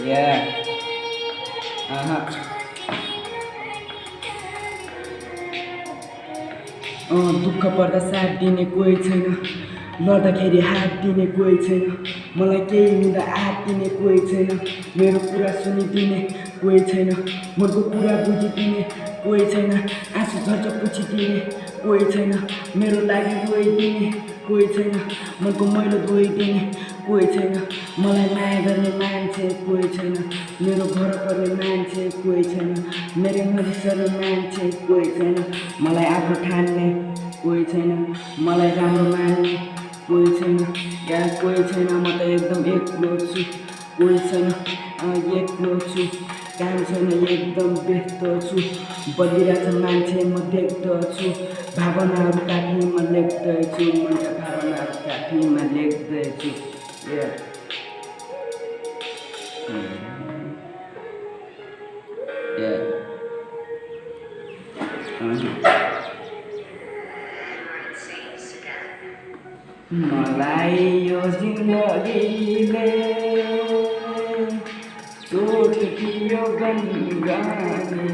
Yeah. दुःख पर्दा साथ दिने कोही छैन, लड्दाखेरि हात दिने कोही छैन, मलाई केही हुँदा हात दिने कोही छैन, मेरो कुरा सुनिदिने कोही छैन, मनको कुरा बुझिदिने कोही छैन, आँसु झर्छ पुछिदिने कोही छैन, मेरो लागि रोइदिने कोही छैन, मनको मैलो धोइदिने कोही छैन, मलाई माया गर्ने मान्छे कोही छैन, मेरो घर पर्ने मान्छे कोही छैन, मेरो नजिसर्ने मान्छे कोही छैन, मलाई आफ्नो ठान्ने कोही छैन, मलाई राम्रो मान्ने कोही छैन, यहाँ कोही छैन, म त एकदम एक्लो छु, कोही छैन, एक्लो छु, काम छैन एकदम व्यस्त छु, बलिरहेछ मान्छे म देख्दछु, भावनाहरू काठीमा लेख्दैछु, मैले भावनाहरू काठीमा लेख्दैछु। मलाई यो जिन्दगीले चोट दियो गङ्गाले,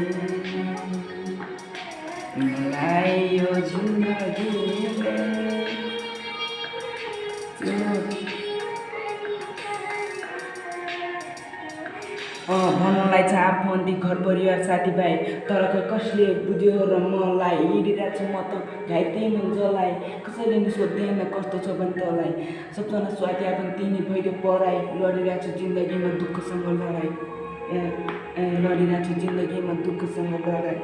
मलाई यो जिन्दगीले भन्नलाई छ आफन्ती घर परिवार साथीभाइ, तर खै कसले बुझ्यो र मलाई, हिँडिरहेको छु म त घाइतेमा जलाई, कसैले नि सोध्दैन कस्तो छ भने तँलाई, सबजना स्वार्थी आफ्नो तिमी भइदियो पराई, लडिरहेको छु जिन्दगीमा दुःखसँग लडाई, लडिरहेको छु जिन्दगीमा दुःखसँग लडाई।